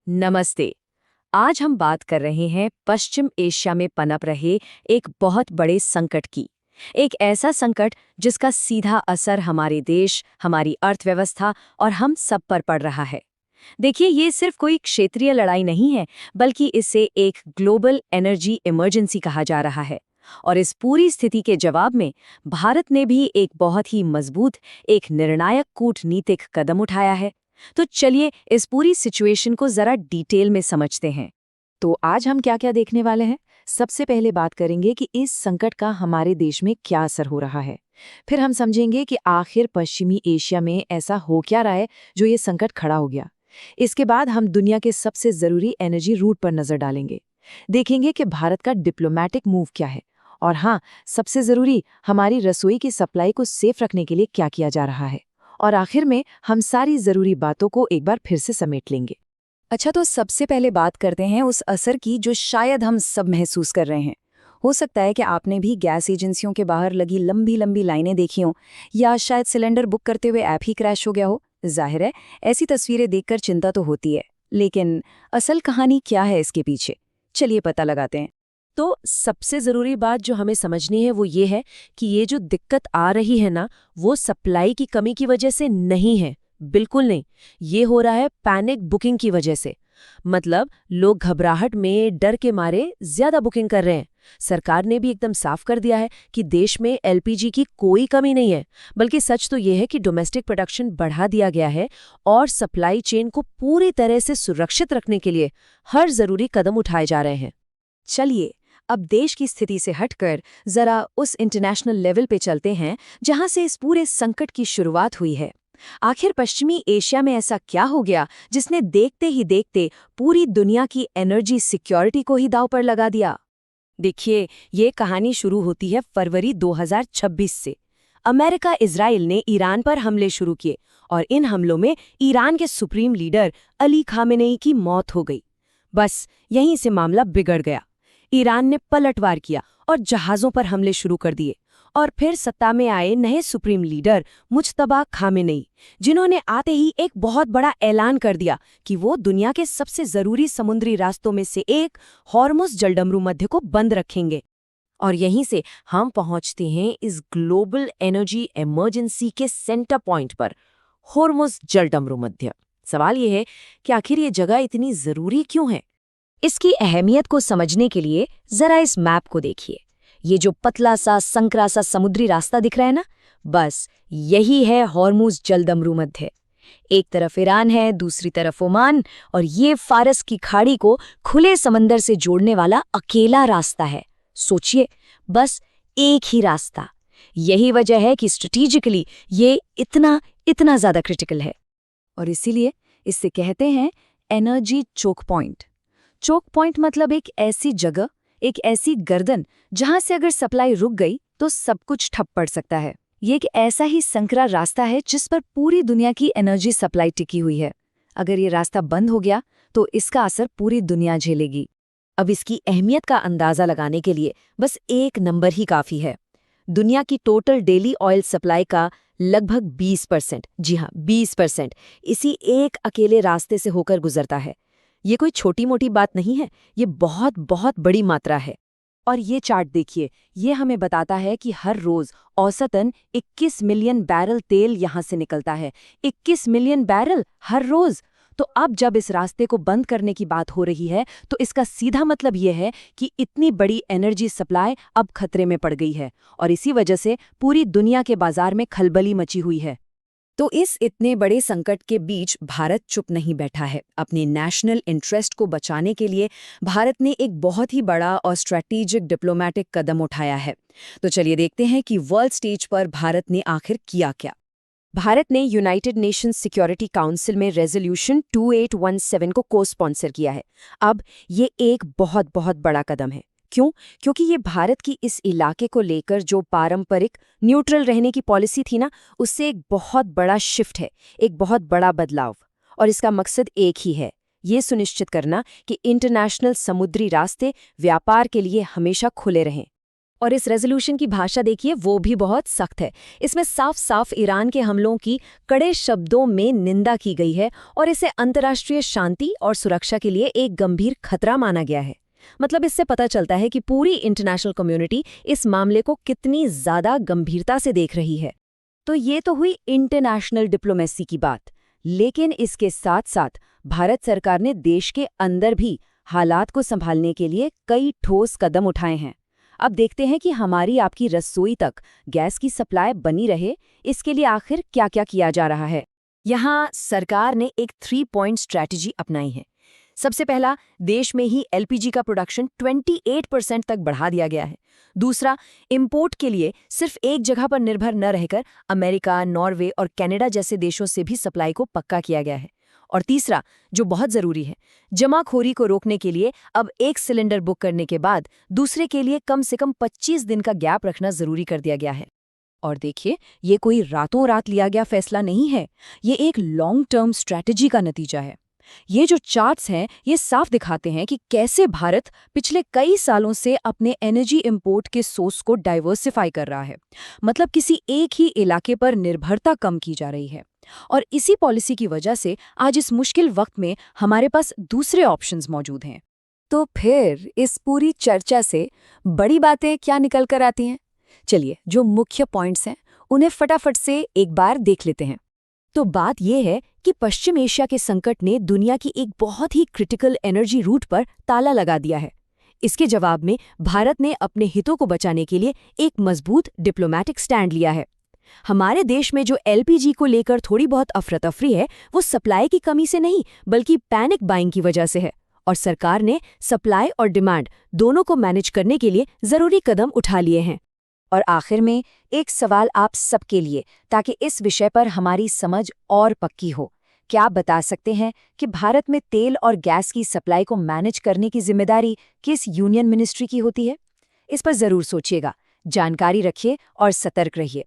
नमस्ते। आज हम बात कर रहे हैं पश्चिम एशिया में पनप रहे एक बहुत बड़े संकट की। एक ऐसा संकट जिसका सीधा असर हमारे देश, हमारी अर्थव्यवस्था और हम सब पर पड़ रहा है। देखिए, ये सिर्फ कोई क्षेत्रीय लड़ाई नहीं है, बल्कि इसे एक ग्लोबल एनर्जी इमरजेंसी कहा जा रहा है। और इस पूरी स्थिति के जवाब में भारत ने भी एक बहुत ही मजबूत, एक निर्णायक कूटनीतिक कदम उठाया है। तो चलिए इस पूरी सिचुएशन को जरा डिटेल में समझते हैं। तो आज हम क्या-क्या देखने वाले हैं? सबसे पहले बात करेंगे कि इस संकट का हमारे देश में क्या असर हो रहा है। फिर हम समझेंगे कि आखिर पश्चिमी एशिया में ऐसा हो क्या रहा है जो ये संकट खड़ा हो गया। इसके बाद हम दुनिया के सबसे जरूरी एनर्जी रूट पर नजर डालेंगे। देखेंगे कि भारत का डिप्लोमैटिक मूव क्या है। और हाँ, सबसे जरूरी हमारी रसोई की सप्लाई को सेफ रखने के लिए क्या किया जा रहा है। और आखिर में हम सारी जरूरी बातों को एक बार फिर से समेट लेंगे। अच्छा, तो सबसे पहले बात करते हैं उस असर की जो शायद हम सब महसूस कर रहे हैं। हो सकता है कि आपने भी गैस एजेंसियों के बाहर लगी लंबी लंबी लाइनें देखी हों, या शायद सिलेंडर बुक करते हुए ऐप ही क्रैश हो गया हो। जाहिर है, ऐसी तस्वीरें देखकर चिंता तो होती है, लेकिन असल कहानी क्या है इसके पीछे? चलिए पता लगाते हैं। तो सबसे ज़रूरी बात जो हमें समझनी है वो ये है कि ये जो दिक्कत आ रही है ना, वो सप्लाई की कमी की वजह से नहीं है। बिल्कुल नहीं। ये हो रहा है पैनिक बुकिंग की वजह से। मतलब लोग घबराहट में डर के मारे ज़्यादा बुकिंग कर रहे हैं। सरकार ने भी एकदम साफ कर दिया है कि देश में एलपीजी की कोई कमी नहीं है, बल्कि सच तो ये है कि डोमेस्टिक प्रोडक्शन बढ़ा दिया गया है और सप्लाई चेन को पूरी तरह से सुरक्षित रखने के लिए हर ज़रूरी कदम उठाए जा रहे हैं। चलिए अब देश की स्थिति से हटकर जरा उस इंटरनेशनल लेवल पे चलते हैं जहां से इस पूरे संकट की शुरुआत हुई है। आखिर पश्चिमी एशिया में ऐसा क्या हो गया जिसने देखते ही देखते पूरी दुनिया की एनर्जी सिक्योरिटी को ही दांव पर लगा दिया? देखिए, ये कहानी शुरू होती है फरवरी 2026 से। अमेरिका इजराइल ने ईरान पर हमले शुरू किए और इन हमलों में ईरान के सुप्रीम लीडर अली खामेनेई की मौत हो गई। बस यहीं से मामला बिगड़ गया। ईरान ने पलटवार किया और जहाज़ों पर हमले शुरू कर दिए। और फिर सत्ता में आए नए सुप्रीम लीडर मुज्तबा खामेनेई, जिन्होंने आते ही एक बहुत बड़ा ऐलान कर दिया कि वो दुनिया के सबसे जरूरी समुद्री रास्तों में से एक हॉर्मुज़ जलडमरू मध्य को बंद रखेंगे। और यहीं से हम पहुंचते हैं इस ग्लोबल एनर्जी इमरजेंसी के सेंटर पॉइंट पर, हॉर्मुज़ जलडमरू मध्य। सवाल ये है कि आखिर ये जगह इतनी जरूरी क्यों है? इसकी अहमियत को समझने के लिए जरा इस मैप को देखिए। ये जो पतला सा संकरा सा समुद्री रास्ता दिख रहा है ना, बस यही है हॉर्मुज़ जलडमरू मध्य। एक तरफ ईरान है, दूसरी तरफ ओमान, और ये फारस की खाड़ी को खुले समंदर से जोड़ने वाला अकेला रास्ता है। सोचिए, बस एक ही रास्ता। यही वजह है कि स्ट्रेटेजिकली ये इतना इतना ज्यादा क्रिटिकल है। और इसीलिए इससे कहते हैं energy choke point. Choke point मतलब एक ऐसी जगह, एक ऐसी गर्दन जहां से अगर सप्लाई रुक गई तो सब कुछ ठप पड़ सकता है। ये एक ऐसा ही संकरा रास्ता है जिस पर पूरी दुनिया की एनर्जी सप्लाई टिकी हुई है। अगर ये रास्ता बंद हो गया तो इसका असर पूरी दुनिया झेलेगी। अब इसकी अहमियत का अंदाज़ा लगाने के लिए बस एक नंबर ही काफ़ी है। दुनिया की टोटल डेली ऑयल सप्लाई का लगभग 20%, जी हाँ 20%, इसी एक अकेले रास्ते से होकर गुजरता है। ये कोई छोटी मोटी बात नहीं है, ये बहुत बहुत बड़ी मात्रा है। और ये चार्ट देखिए, ये हमें बताता है कि हर रोज औसतन 21 मिलियन बैरल तेल यहाँ से निकलता है। 21 मिलियन बैरल हर रोज। तो अब जब इस रास्ते को बंद करने की बात हो रही है, तो इसका सीधा मतलब ये है कि इतनी बड़ी एनर्जी सप्लाई अब खतरे में पड़ गई है और इसी वजह से पूरी दुनिया के बाजार में खलबली मची हुई है। तो इस इतने बड़े संकट के बीच भारत चुप नहीं बैठा है। अपने नेशनल इंटरेस्ट को बचाने के लिए भारत ने एक बहुत ही बड़ा और स्ट्रैटेजिक डिप्लोमैटिक कदम उठाया है। तो चलिए देखते हैं कि वर्ल्ड स्टेज पर भारत ने आखिर किया क्या। भारत ने यूनाइटेड नेशंस सिक्योरिटी काउंसिल में रेजोल्यूशन 2817 को को-स्पॉन्सर किया है। अब ये एक बहुत बहुत बड़ा कदम है। क्यों? क्योंकि ये भारत की इस इलाके को लेकर जो पारंपरिक न्यूट्रल रहने की पॉलिसी थी ना, उससे एक बहुत बड़ा शिफ्ट है, एक बहुत बड़ा बदलाव। और इसका मकसद एक ही है, ये सुनिश्चित करना कि इंटरनेशनल समुद्री रास्ते व्यापार के लिए हमेशा खुले रहें। और इस रेजोल्यूशन की भाषा देखिए, वो भी बहुत सख्त है। इसमें साफ साफ ईरान के हमलों की कड़े शब्दों में निंदा की गई है और इसे अंतर्राष्ट्रीय शांति और सुरक्षा के लिए एक गंभीर खतरा माना गया है। मतलब इससे पता चलता है कि पूरी इंटरनेशनल कम्युनिटी इस मामले को कितनी ज्यादा गंभीरता से देख रही है। तो ये तो हुई इंटरनेशनल डिप्लोमेसी की बात, लेकिन इसके साथ साथ भारत सरकार ने देश के अंदर भी हालात को संभालने के लिए कई ठोस कदम उठाए हैं। अब देखते हैं कि हमारी आपकी रसोई तक गैस की सप्लाई बनी रहे, इसके लिए आखिर क्या क्या किया जा रहा है। यहाँ सरकार ने एक 3 पॉइंट स्ट्रैटेजी अपनाई है। सबसे पहला, देश में ही एलपीजी का प्रोडक्शन 28% तक बढ़ा दिया गया है। दूसरा, इंपोर्ट के लिए सिर्फ एक जगह पर निर्भर न रहकर अमेरिका, नॉर्वे और कनाडा जैसे देशों से भी सप्लाई को पक्का किया गया है। और तीसरा, जो बहुत जरूरी है, जमाखोरी को रोकने के लिए अब एक सिलेंडर बुक करने के बाद दूसरे के लिए कम से कम 25 दिन का गैप रखना जरूरी कर दिया गया है। और देखिए, ये कोई रातों रात लिया गया फैसला नहीं है, ये एक लॉन्ग टर्म स्ट्रैटेजी का नतीजा है। ये जो चार्ट्स हैं, ये साफ दिखाते हैं कि कैसे भारत पिछले कई सालों से अपने एनर्जी इंपोर्ट के सोर्स को डाइवर्सिफाई कर रहा है। मतलब किसी एक ही इलाके पर निर्भरता कम की जा रही है। और इसी पॉलिसी की वजह से आज इस मुश्किल वक्त में हमारे पास दूसरे ऑप्शंस मौजूद हैं। तो फिर इस पूरी चर्चा से बड़ी बातें क्या निकल कर आती हैं? चलिए, जो मुख्य पॉइंट्स हैं उन्हें फटाफट से एक बार देख लेते हैं। तो बात यह है कि पश्चिम एशिया के संकट ने दुनिया की एक बहुत ही क्रिटिकल एनर्जी रूट पर ताला लगा दिया है। इसके जवाब में भारत ने अपने हितों को बचाने के लिए एक मजबूत डिप्लोमैटिक स्टैंड लिया है। हमारे देश में जो एलपीजी को लेकर थोड़ी बहुत अफरा-तफरी है, वो सप्लाई की कमी से नहीं बल्कि पैनिक बाइंग की वजह से है, और सरकार ने सप्लाई और डिमांड दोनों को मैनेज करने के लिए जरूरी कदम उठा लिए हैं। और आखिर में एक सवाल आप सबके लिए, ताकि इस विषय पर हमारी समझ और पक्की हो। क्या आप बता सकते हैं कि भारत में तेल और गैस की सप्लाई को मैनेज करने की जिम्मेदारी किस यूनियन मिनिस्ट्री की होती है? इस पर जरूर सोचिएगा, जानकारी रखिए और सतर्क रहिए।